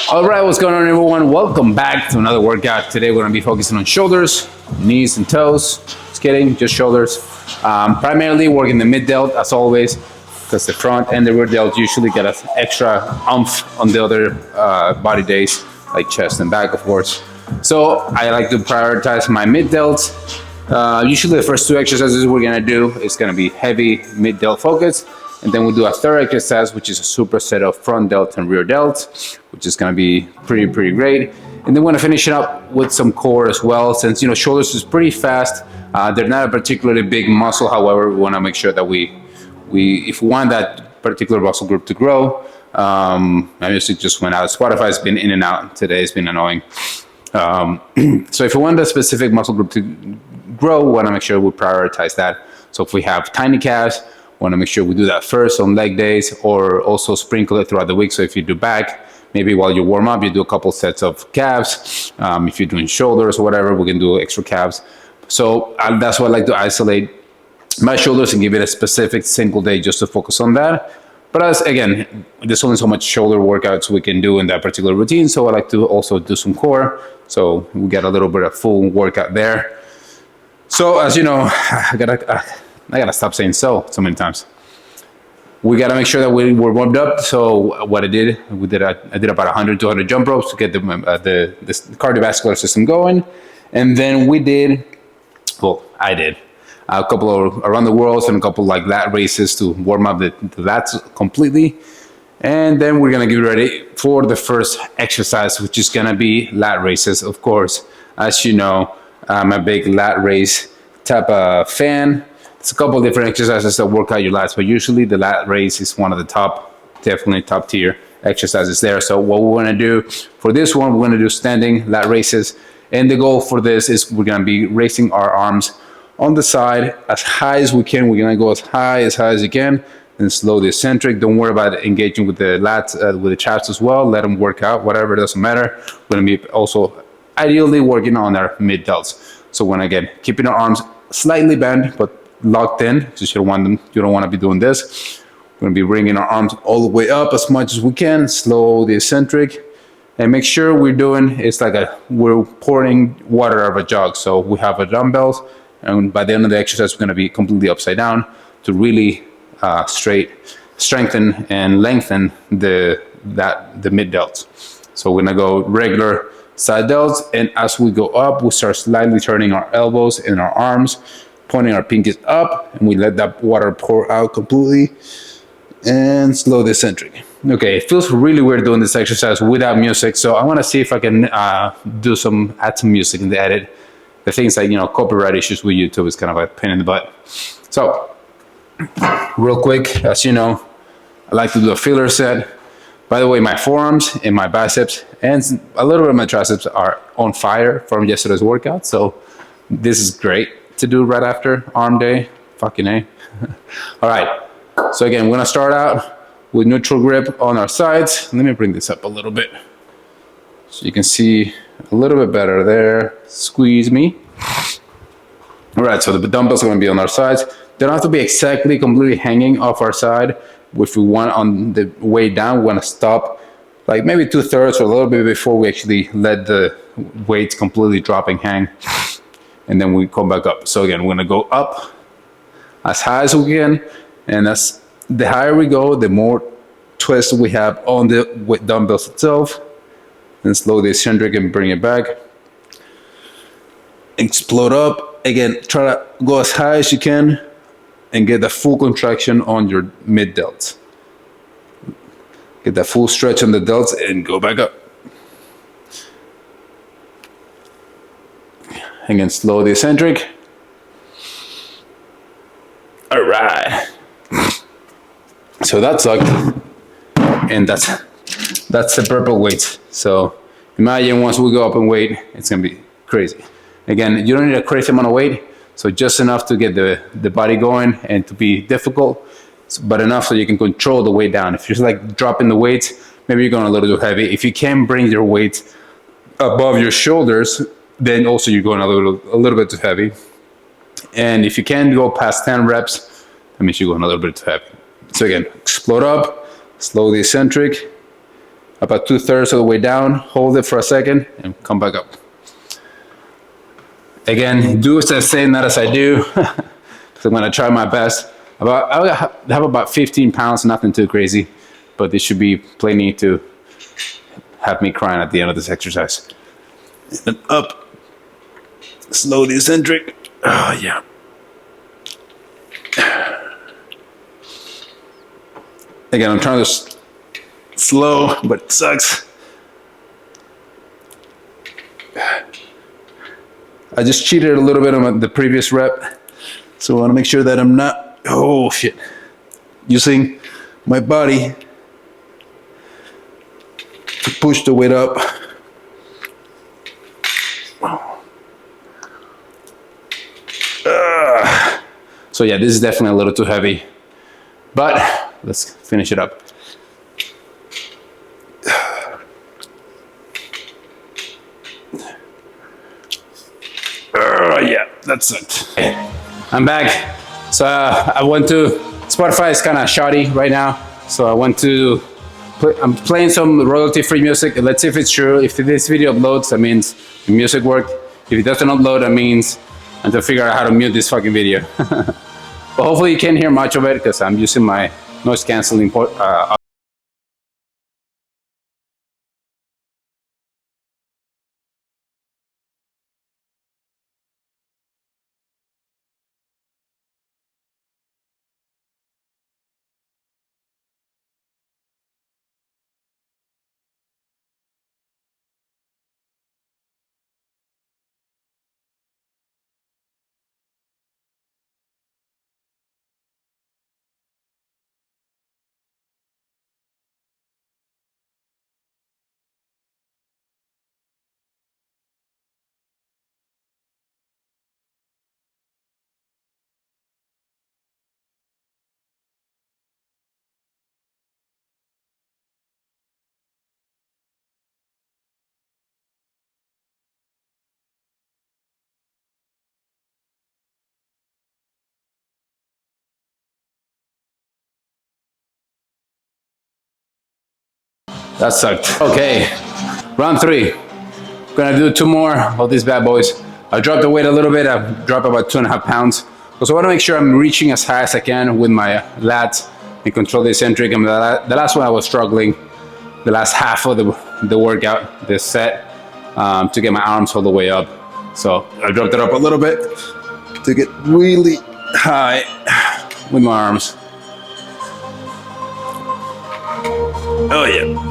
All right, what's going on, everyone? Welcome back to another workout. Today we're going to be focusing on shoulders, knees, and toes. Just kidding, just shoulders. Primarily working the mid delt as always, because the front and the rear delt usually get an extra oomph on the other body days, like chest and back, of course. So I like to prioritize my mid delts. Usually the first two exercises we're going to do is going to be heavy mid delt focus. And then we'll do a third exercise, which is a superset of front delt and rear delt, which is going to be pretty great. And then we're going to finish it up with some core as well, since shoulders is pretty fast. They're not a particularly big muscle. However, we want to make sure that if we want that particular muscle group to grow. My music just went out. Spotify's been in and out today. It's been annoying. So if we want a specific muscle group to grow, we want to make sure we prioritize that. So if we have tiny calves, want to make sure we do that first on leg days, or also sprinkle it throughout the week. So if you do back, maybe while you warm up, you do a couple sets of calves. If you're doing shoulders or whatever, we can do extra calves. So that's why I like to isolate my shoulders and give it a specific single day just to focus on that. But again, there's only so much shoulder workouts we can do in that particular routine. So I like to also do some core. So we get a little bit of full workout there. So as you know, I gotta stop saying so many times. We gotta make sure that we were warmed up. So what I did about 100, 200 jump ropes to get the cardiovascular system going. And then I did a couple of around the world and a couple like lat raises to warm up the lats completely. And then we're gonna get ready for the first exercise, which is gonna be lat raises. Of course, as you know, I'm a big lat raise type of fan. It's a couple of different exercises that work out your lats, but usually the lat raise is one of the definitely top tier exercises there. So what we're going to do for this one, we're going to do standing lat raises. And the goal for this is we're going to be raising our arms on the side as high as we can. We're going to go as high as you can, and slow the eccentric. Don't worry about engaging with the lats, with the traps as well. Let them work out, whatever, it doesn't matter. We're going to be also ideally working on our mid delts. So when again, keeping our arms slightly bent, but locked in, because you don't want to be doing this. We're going to be bringing our arms all the way up as much as we can, slow the eccentric, and make sure we're pouring water out of a jug. So we have a dumbbells, and by the end of the exercise, we're going to be completely upside down to really strengthen and lengthen the mid delts. So we're going to go regular side delts, and as we go up, we start slightly turning our elbows and our arms, pointing our pinkies up, and we let that water pour out completely and slow the eccentric. Okay, it feels really weird doing this exercise without music, so I want to see if I can add some music in the edit. The things like, copyright issues with YouTube is kind of a pain in the butt. So, real quick, as you know, I like to do a filler set. By the way, my forearms and my biceps and a little bit of my triceps are on fire from yesterday's workout, so this is great to do right after arm day. Fucking A. All right, so again, we're gonna start out with neutral grip on our sides. Let me bring this up a little bit so you can see a little bit better there. Squeeze me. All right, so the dumbbells are gonna be on our sides. They don't have to be exactly completely hanging off our side. If we want on the way down, we wanna stop like maybe 2/3 or a little bit before we actually let the weights completely drop and hang. And then we come back up. So again, we're gonna go up as high as we can, and as the higher we go, the more twist we have on the dumbbells itself. Then slow the eccentric and bring it back. Explode up. Again, try to go as high as you can and get the full contraction on your mid delts. Get that full stretch on the delts and go back up. Again, slow the eccentric. All right. So that sucked. And that's the purple weights. So imagine once we go up in weight, it's gonna be crazy. Again, you don't need a crazy amount of weight, so just enough to get the body going and to be difficult, but enough so you can control the weight down. If you're like dropping the weights, maybe you're going a little too heavy. If you can bring your weight above your shoulders, then also you're going a little bit too heavy. And if you can go past 10 reps, that means you're going a little bit too heavy. So again, explode up, slow the eccentric, about 2/3 of the way down, hold it for a second, and come back up. Again, do as I say, not as I do, because I'm gonna try my best. I have about 15 pounds, nothing too crazy, but this should be plenty to have me crying at the end of this exercise. And up, slowly eccentric. Oh yeah. Again, I'm trying to slow, but it sucks. I just cheated a little bit on the previous rep, so I want to make sure that I'm not, oh shit, using my body to push the weight up. So yeah, this is definitely a little too heavy, but let's finish it up. Yeah, that's it. I'm back. So I went to, Spotify is kind of shoddy right now. So I went to, I'm playing some royalty-free music. Let's see if it's true. If this video uploads, that means the music worked. If it doesn't upload, that means I have to figure out how to mute this fucking video. But hopefully you can't hear much of it because I'm using my noise canceling port. That sucked. Okay, round 3. Gonna do 2 more of these bad boys. I dropped the weight a little bit. I dropped about 2.5 pounds. So I want to make sure I'm reaching as high as I can with my lats and control the eccentric. And the last one I was struggling, the last half of the workout, this set, to get my arms all the way up. So I dropped it up a little bit to get really high with my arms. Oh yeah.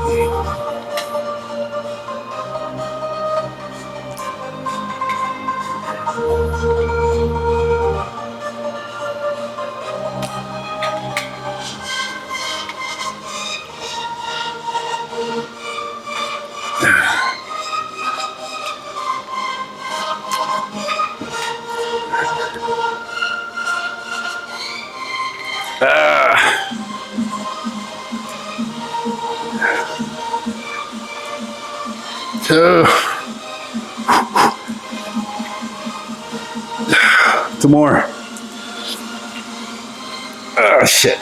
Two more. Oh shit.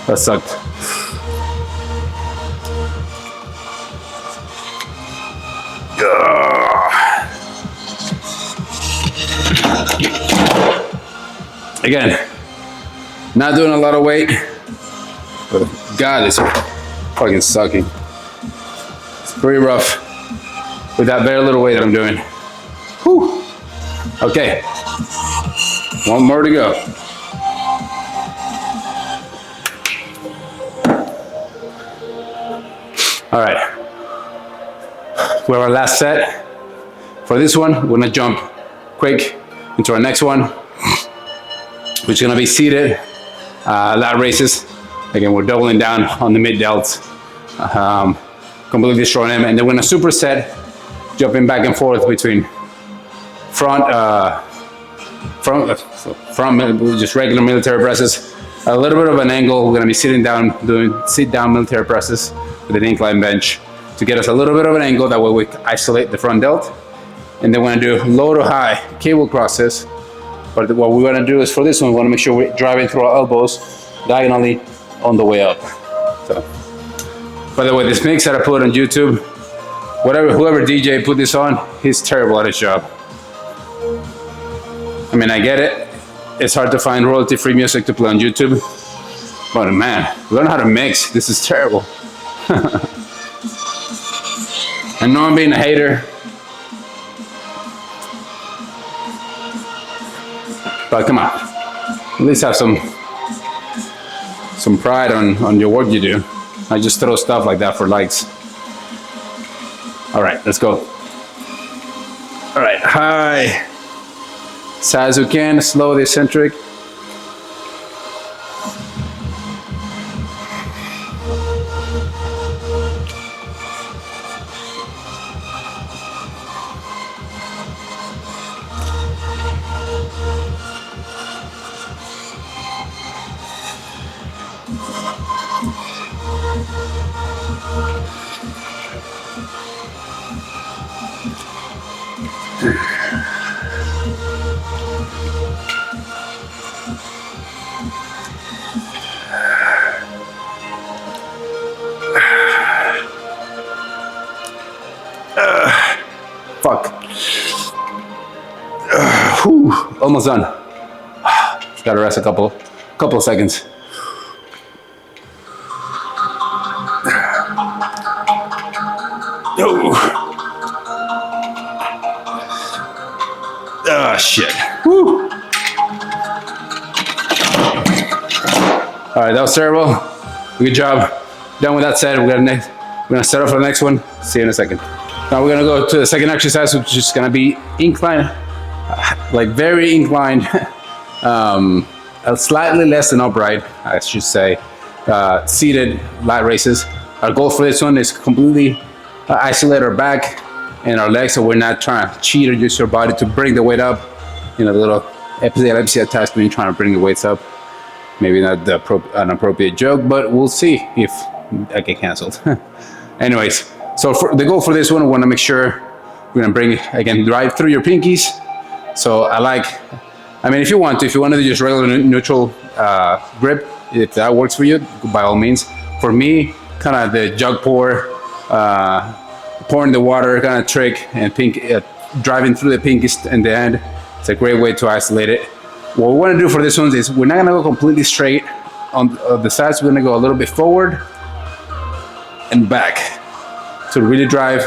That sucked. Again, not doing a lot of weight, but God, it's fucking sucking. It's pretty rough with that very little weight that I'm doing. Whew. Okay, 1 more to go. All right, we have our last set. For this one, we're gonna jump quick into our next one, which is gonna be seated lat raises. Again, we're doubling down on the mid delts, completely destroying them. And then we're gonna superset, jumping back and forth between front, just regular military presses, a little bit of an angle. We're gonna be sitting down, doing sit-down military presses with an incline bench to get us a little bit of an angle. That way we isolate the front delt. And then we're gonna do low to high cable crosses. But what we're gonna do is for this one, we wanna make sure we're driving through our elbows diagonally on the way up. So By the way, this mix that I put on YouTube, whoever DJ put this on, he's terrible at his job. I mean, I get it. It's hard to find royalty-free music to play on YouTube. But man, learn how to mix. This is terrible. I know I'm being a hater. But come on. At least have some pride on your work you do. I just throw stuff like that for likes. All right, let's go. All right, high. As high as we can, slow the eccentric. Fuck. Whew, almost done. Gotta rest a couple of seconds. Oh. Ah, shit. Woo. All right, that was terrible. Good job. Done with that set. We're gonna set up for the next one. See you in a second. Now we're gonna go to the second exercise, which is gonna be incline, like very inclined, slightly less than upright, I should say, seated lat raises. Our goal for this one is completely isolate our back and our legs, so we're not trying to cheat or use your body to bring the weight up. You know, the little epilepsy attacks when you're trying to bring the weights up. Maybe not an appropriate joke, but we'll see if I get canceled. Anyways. So for the goal for this one, we want to make sure we're going to bring, again, drive through your pinkies. So I mean, if you want to do just regular neutral grip, if that works for you, by all means. For me, kind of the jug pouring the water kind of trick and driving through the pinkies in the end, it's a great way to isolate it. What we want to do for this one is we're not going to go completely straight on the sides. We're going to go a little bit forward and back to really drive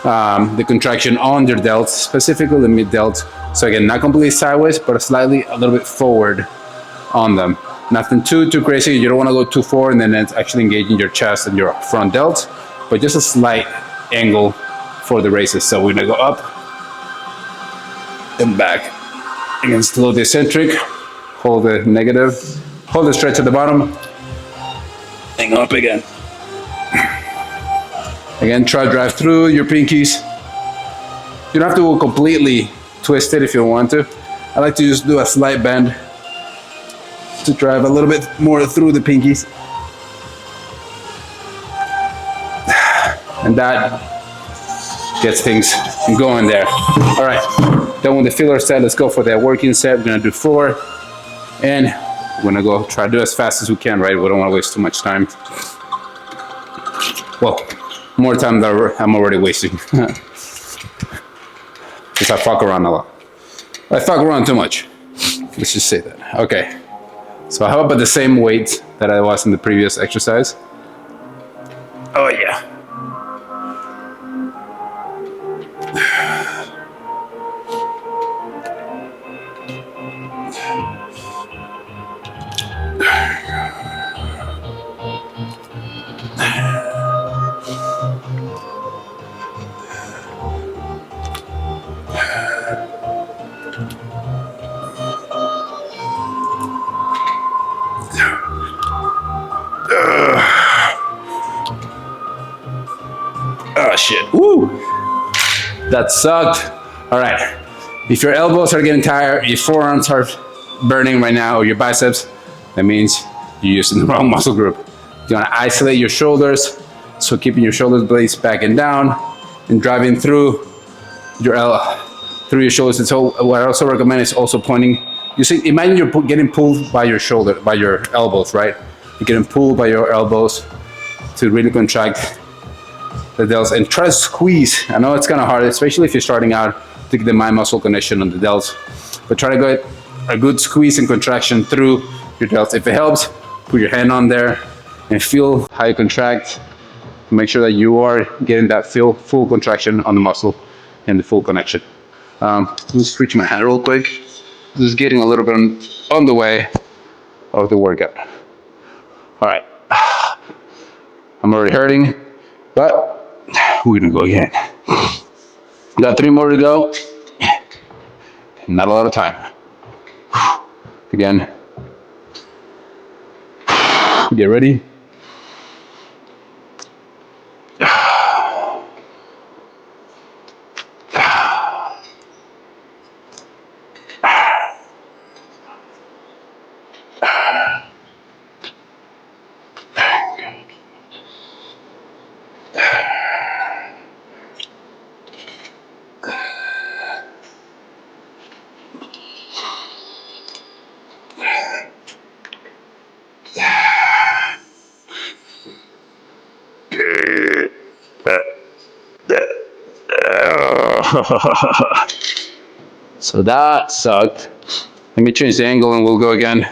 the contraction on your delts, specifically the mid delts. So again, not completely sideways, but slightly a little bit forward on them. Nothing too crazy. You don't want to go too forward and then it's actually engaging your chest and your front delts, but just a slight angle for the raises. So we're gonna go up and back. Again, slow the eccentric, hold the negative, hold the stretch at the bottom, and go up again. Again, try to drive through your pinkies. You don't have to go completely twisted if you don't want to. I like to just do a slight bend to drive a little bit more through the pinkies. And that gets things going there. All right, done with the filler set. Let's go for that working set. We're gonna do 4. And we're gonna go try to do as fast as we can, right? We don't wanna waste too much time. Well, more time than I'm already wasting. Because I fuck around a lot. I fuck around too much. Let's just say that. Okay. So how about the same weight that I was in the previous exercise? Oh yeah. Oh shit. Woo! That sucked. All right. If your elbows are getting tired, your forearms are burning right now, or your biceps, that means you're using the wrong muscle group. You want to isolate your shoulders, so keeping your shoulder blades back and down, and driving through your shoulders. And so what I also recommend is also pointing. You see, imagine you're getting pulled by your elbows, right? You're getting pulled by your elbows to really contract the delts and try to squeeze. I know it's kind of hard, especially if you're starting out, to get the mind muscle connection on the delts, but try to get a good squeeze and contraction through your delts. If it helps, put your hand on there and feel how you contract. Make sure that you are getting that full contraction on the muscle and the full connection. Let me switch my hand real quick. This is getting a little bit on the way of the workout. All right, I'm already hurting, but we're gonna go again. Got 3 more to go. Not a lot of time. Again. Get ready. So that sucked. Let me change the angle and we'll go again.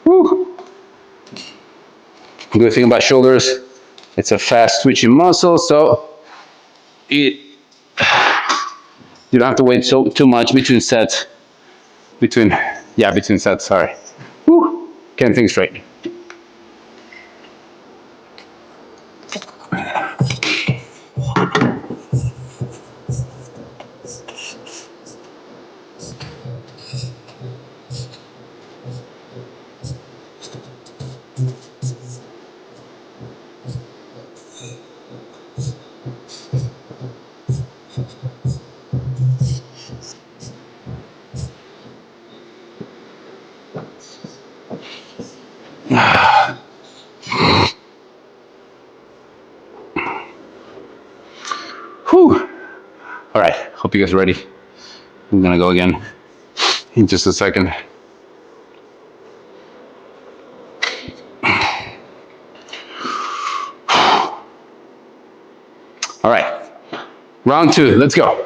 Woo. Good thing about shoulders, it's a fast twitching muscle, so you don't have to wait too much between sets. Between sets, sorry. Woo. Can't think straight. Whew. All right, hope you guys are ready. I'm gonna go again in just a second. All right, round 2, let's go.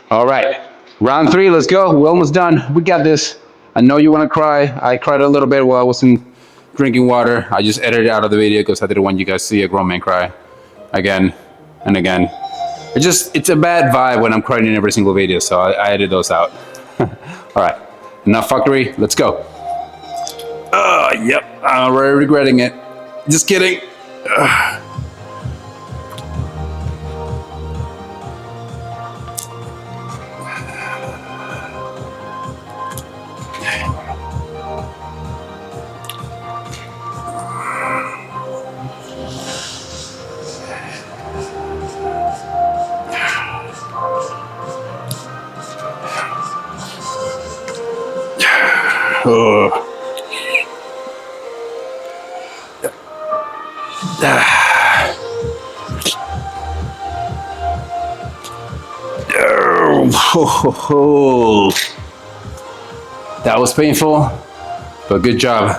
All right, round 3, let's go. We're almost done. We got this. I know you want to cry. I cried a little bit while I wasn't drinking water. I just edited it out of the video because I didn't want you guys to see a grown man cry again and again. It's a bad vibe when I'm crying in every single video, so I edited those out. All right, enough fuckery. Let's go. Yep, I'm already regretting it. Just kidding. That was painful, but good job.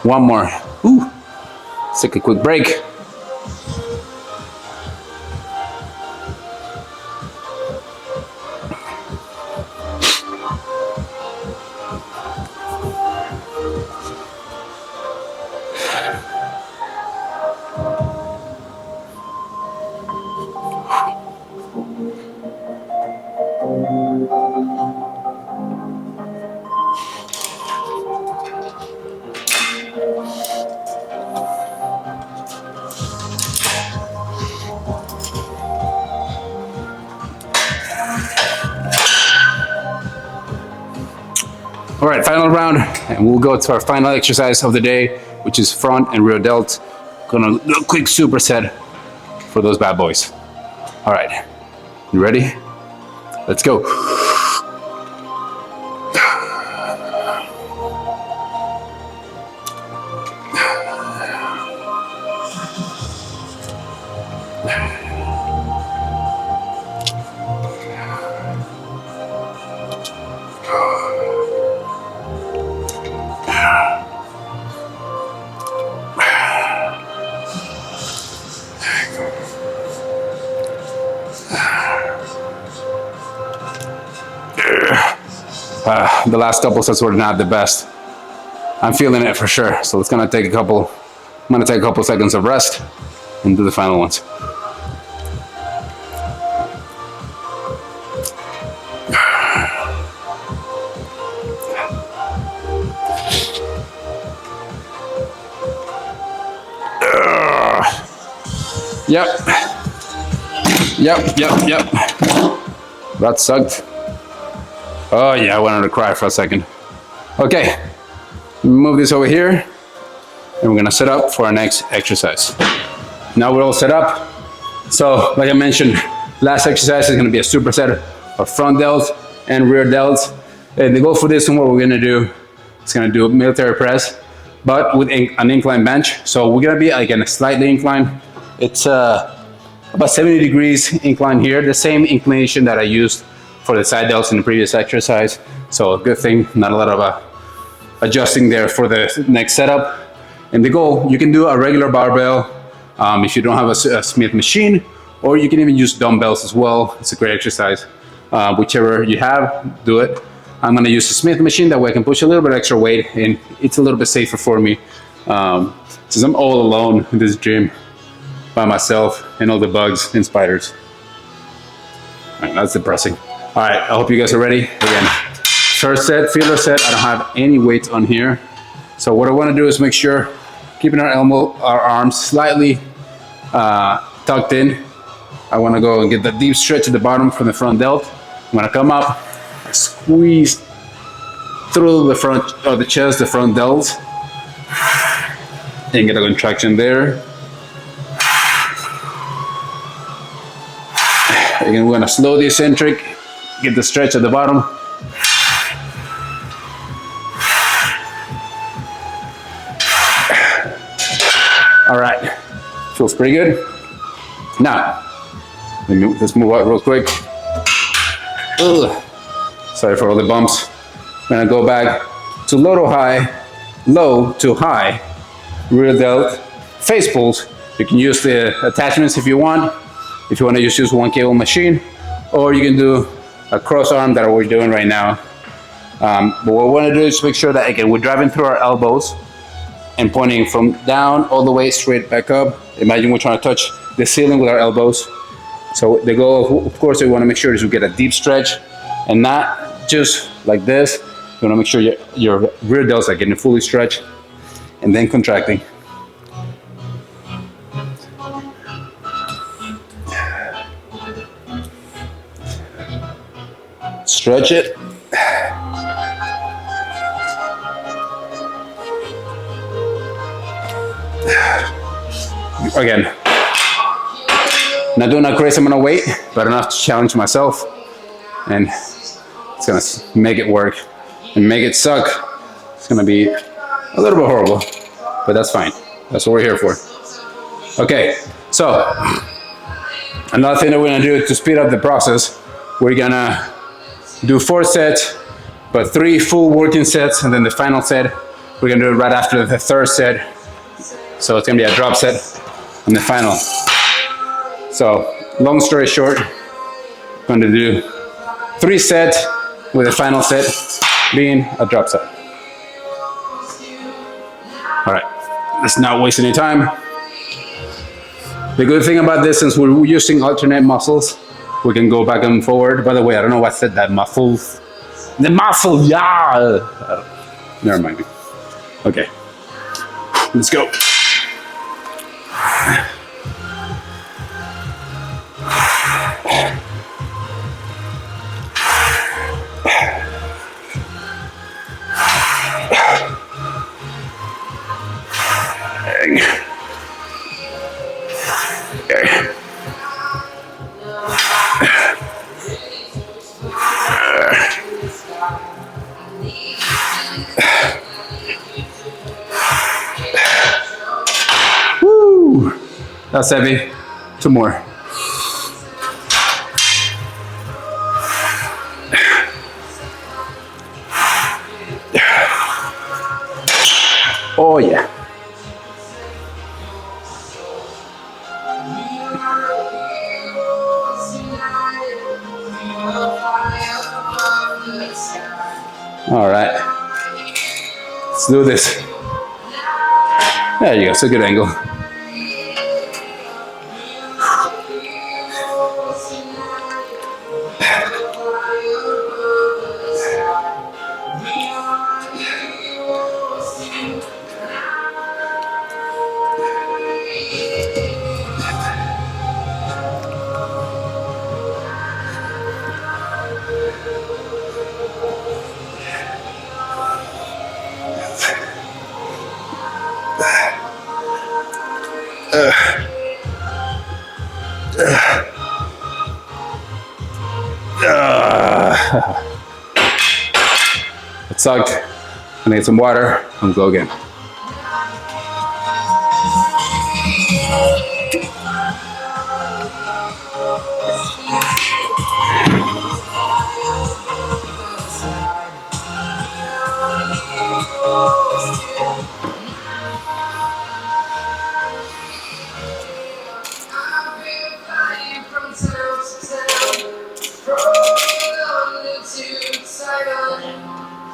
One more. Ooh. Let's take a quick break. All right, final round, and we'll go to our final exercise of the day, which is front and rear delts. Gonna do a quick superset for those bad boys. All right, you ready? Let's go. The last couple sets were not the best. I'm feeling it for sure. So it's gonna take a couple. I'm gonna take a couple seconds of rest and do the final ones. Yep. That sucked. Oh yeah, I wanted to cry for a second. Okay, move this over here, and we're gonna set up for our next exercise. Now we're all set up. So, like I mentioned, last exercise is gonna be a superset of front delts and rear delts. And the goal for this one, what we're gonna do, is gonna do a military press, but with an incline bench. So we're gonna be like in a slightly incline. It's about 70 degrees incline here, the same inclination that I used for the side delts in the previous exercise. So a good thing, not a lot of adjusting there for the next setup. And the goal, you can do a regular barbell if you don't have a Smith machine, or you can even use dumbbells as well. It's a great exercise. Whichever you have, do it. I'm gonna use a Smith machine, that way I can push a little bit extra weight, and it's a little bit safer for me. Since I'm all alone in this gym by myself and all the bugs and spiders. All right, that's depressing. All right, I hope you guys are ready. Again, first set, feeler set. I don't have any weights on here. So what I wanna do is make sure, keeping our arms slightly tucked in. I wanna go and get the deep stretch at the bottom from the front delt. I'm gonna come up, squeeze through the front of the chest, the front delts, and get a contraction there. Again, we're gonna slow the eccentric, get the stretch at the bottom. All right, feels pretty good. Now, let's move out real quick. Ugh. Sorry for all the bumps. I'm gonna go back to low to high, rear delt, face pulls. You can use the attachments if you want. If you want to just use one cable machine, or you can do a cross arm that we're doing right now. But what we want to do is make sure that, again, we're driving through our elbows and pointing from down all the way straight back up. Imagine we're trying to touch the ceiling with our elbows. So the goal, of course, we want to make sure is we get a deep stretch, and not just like this. You want to make sure your rear delts are getting fully stretched and then contracting. Stretch it. Again, not doing a crazy amount of weight, but enough to challenge myself, and it's gonna make it work and make it suck. It's gonna be a little bit horrible, but that's fine. That's what we're here for. Okay, so another thing that we're gonna do to speed up the process, we're gonna do 4 sets, but 3 full working sets, and then the final set, we're gonna do it right after the third set. So it's gonna be a drop set and the final. So long story short, I'm gonna do 3 sets with the final set being a drop set. All right, let's not waste any time. The good thing about this, since we're using alternate muscles, we can go back and forward. By the way, I don't know why I said that, muscles. The muscle, yeah. Never mind me. Okay, let's go. Woo! That's heavy. 2 more. Oh yeah. All right. Let's do this. There you go. It's a good angle. It sucked. I need some water and go again.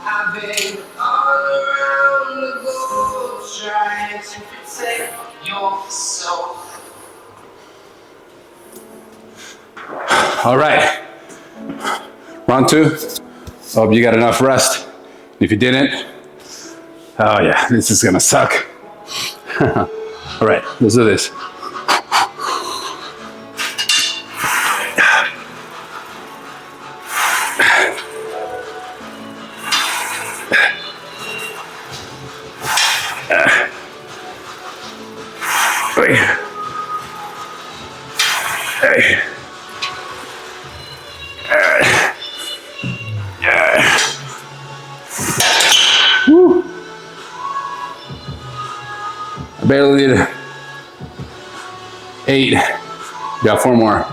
I've been all around the globe trying to protect your soul. All right. Round 2. Hope you got enough rest. If you didn't, oh yeah, this is gonna suck. All right, let's do this. I barely did 8. Got 4 more.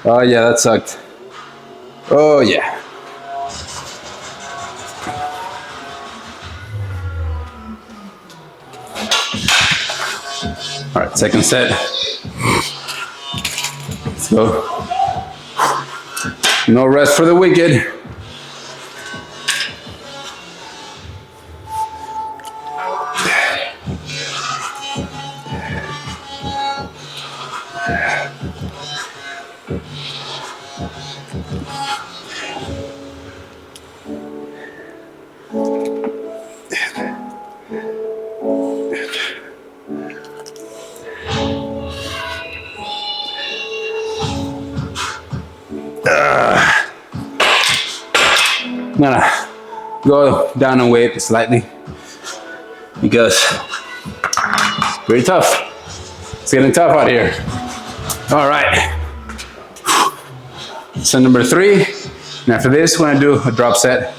Oh yeah, that sucked. Oh yeah. All right, second set. Let's go. No rest for the wicked. I'm gonna go down and weight slightly because it's pretty tough. It's getting tough out here. All right. So number 3. And after this, we're gonna do a drop set.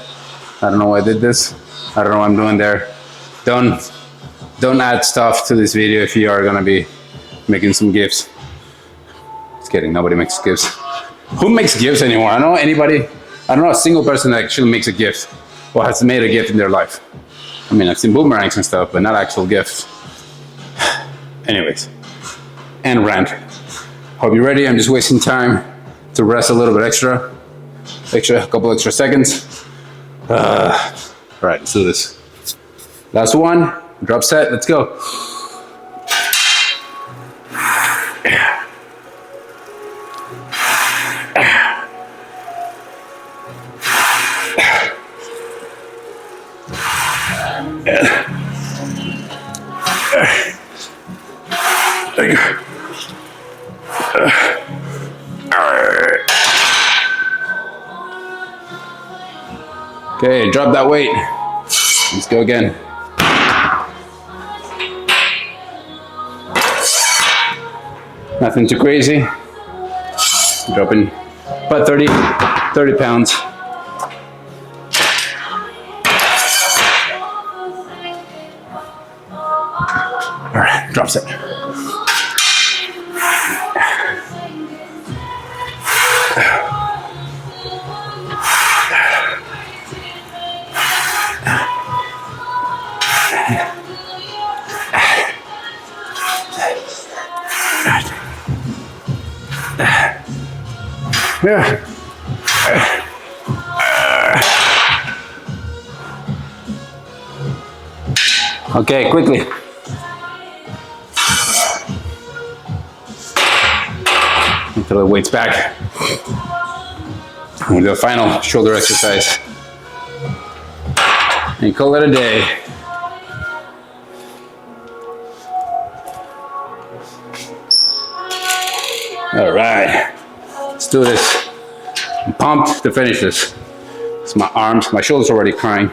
I don't know why I did this. I don't know what I'm doing there. Don't add stuff to this video if you are gonna be making some gifts. Just kidding, nobody makes gifts. Who makes gifts anymore? I don't know anybody. I don't know a single person that actually makes a gift or has made a gift in their life. I mean, I've seen boomerangs and stuff, but not actual gifts. Anyways, and rant. Hope you're ready. I'm just wasting time to rest a little bit extra, a couple extra seconds. All right, let's do this. Last one, drop set, let's go. Okay, drop that weight. Let's go again. Nothing too crazy. Dropping about 30 pounds. All right, drop set. Yeah. Okay, quickly. Throw the weights back. We'll do a final shoulder exercise. And call it a day. All right, let's do this. I'm pumped to finish this. It's my arms, my shoulders are already crying.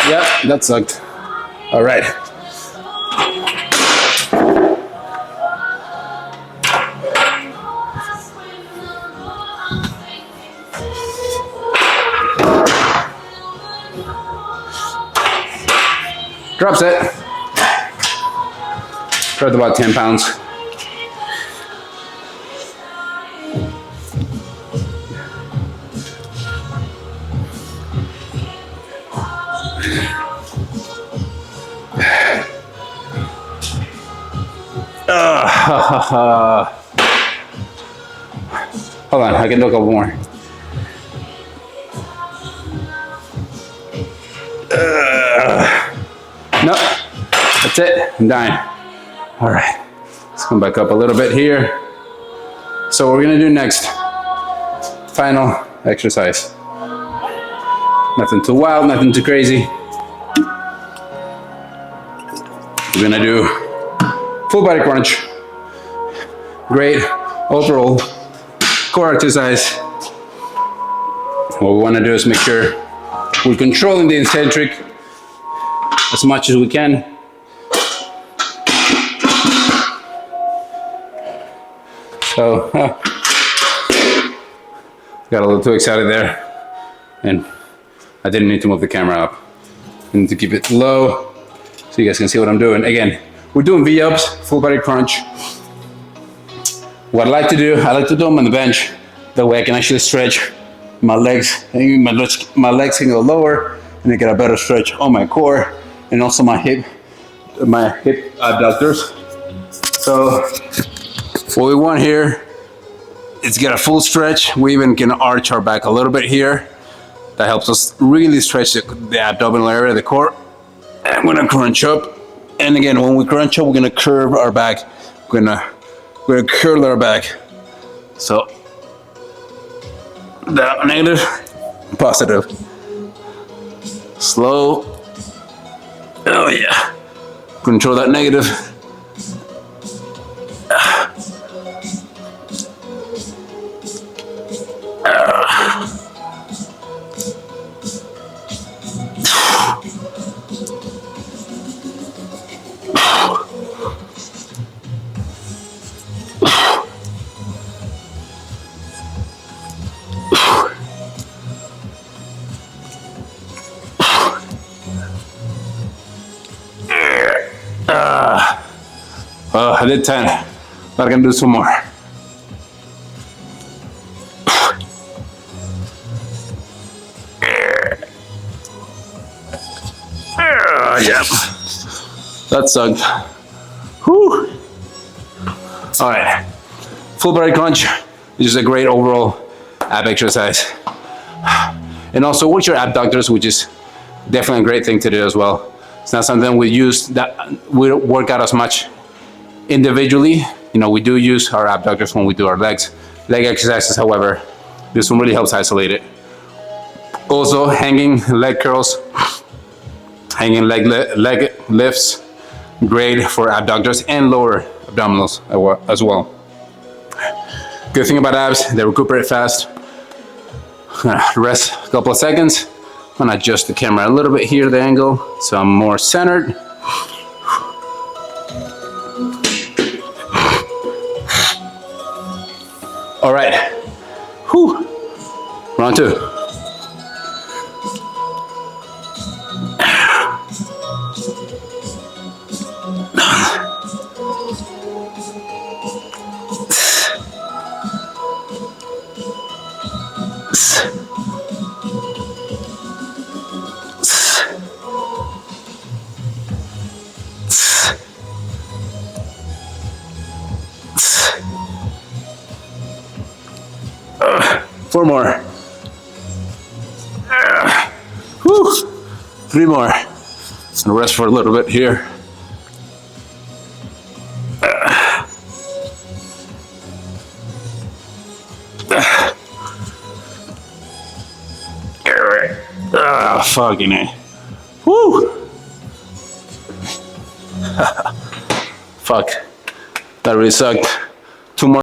Yep, that sucked. All right. Drop set. Dropped about 10 pounds. Hold on, I can do a couple more. No, that's it, I'm dying. All right, let's come back up a little bit here. So what we're gonna do next, final exercise. Nothing too wild, nothing too crazy. We're gonna do full body crunch. Great overall core exercise. What we wanna do is make sure we're controlling the eccentric as much as we can. So, got a little too excited there, and I didn't need to move the camera up. I need to keep it low so you guys can see what I'm doing. Again, we're doing V-ups, full body crunch. What I like to do them on the bench. That way I can actually stretch my legs. My legs can go lower, and I get a better stretch on my core and also my hip abductors. So what we want here is get a full stretch. We even can arch our back a little bit here. That helps us really stretch the abdominal area of the core. And I'm gonna crunch up. And again, when we crunch up, we're gonna curve our back. We're gonna curl our back. So down, negative, positive. Slow. Oh yeah. Control that negative. I did 10, but I can do some more. Yeah, that sucked. Whew. All right, full body crunch is just a great overall ab exercise. And also work your abductors, which is definitely a great thing to do as well. It's not something we don't work out as much individually. You know, we do use our abductors when we do our legs. Leg exercises, however, this one really helps isolate it. Also, hanging leg curls, hanging leg lifts, great for abductors and lower abdominals as well. Good thing about abs, they recuperate fast. Rest a couple of seconds. I'm gonna adjust the camera a little bit here, the angle, so I'm more centered. All right. Whew. Round 2. Four more. Whew. 3 more. And rest for a little bit here. Fucking A. Woo! Fuck. That really sucked. 2 more.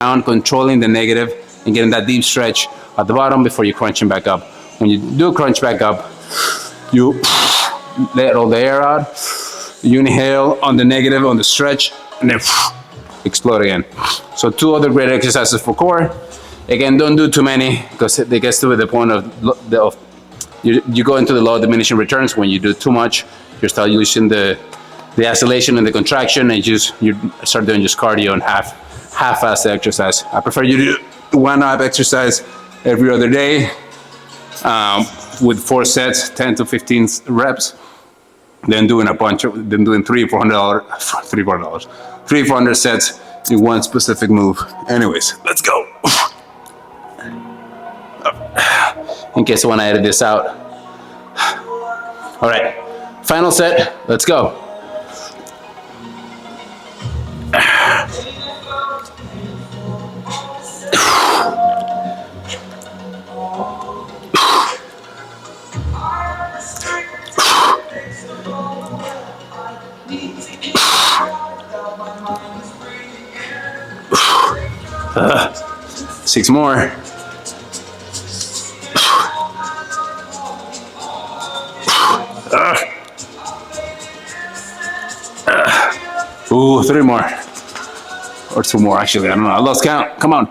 Down, controlling the negative and getting that deep stretch at the bottom before you crunching back up. When you do crunch back up, you let all the air out, you inhale on the negative, on the stretch, and then explode again. So 2 other great exercises for core. Again, don't do too many because it gets to the point of you go into the low diminishing returns. When you do too much, you start using the isolation and the contraction, and you start doing just cardio and half-assed exercise. I prefer you to do 1 up exercise every other day with 4 sets, 10 to 15 reps, then doing a bunch of, then doing 300-400 sets in 1 specific move. Anyways, let's go. In case I want to edit this out. All right, final set, let's go. Six more. Ooh, 3 more. Or 2 more, actually. I don't know. I lost count. Come on.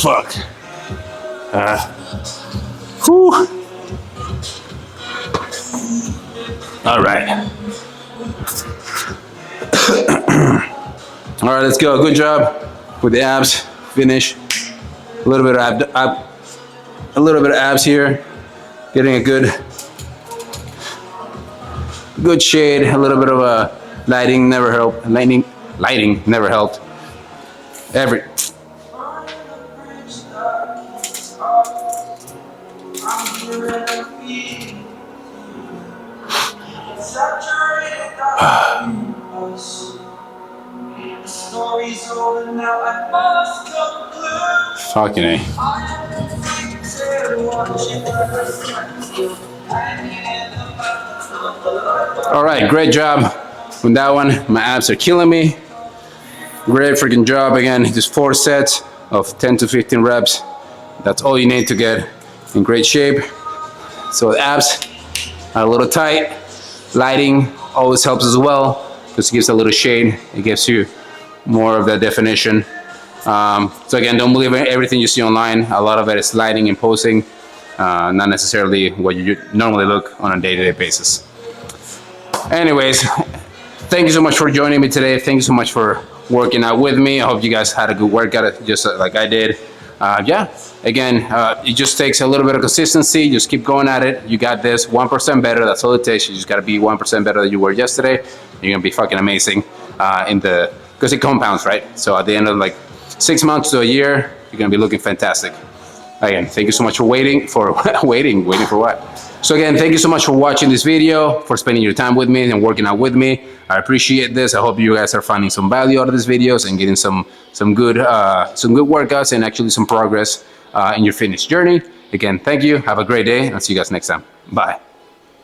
Fuck. Whew. All right. All right, let's go. Good job with the abs. Finish. A little bit of a little bit of abs here. Getting a good shade. A little bit of a lighting never helped. Lighting never helped. Fucking A. All right, great job on that one. My abs are killing me. Great freaking job. Again, just 4 sets of 10 to 15 reps. That's all you need to get in great shape. So the abs are a little tight. Lighting always helps as well because it gives a little shade. It gives you more of that definition. So again, don't believe everything you see online. A lot of it is lighting and posing, not necessarily what you normally look on a day-to-day basis. Anyways, thank you so much for joining me today. Thank you so much for working out with me. I hope you guys had a good workout just like I did. Yeah, again, it just takes a little bit of consistency. Just keep going at it. You got this. 1% better. That's all it takes. You just got to be 1% better than you were yesterday. You're going to be fucking amazing because it compounds, right? So at the end of like 6 months to a year, you're going to be looking fantastic. Again, thank you so much for waiting for what? So again, thank you so much for watching this video, for spending your time with me and working out with me. I appreciate this. I hope you guys are finding some value out of these videos and getting some good workouts and actually some progress in your fitness journey. Again, thank you. Have a great day. I'll see you guys next time. Bye.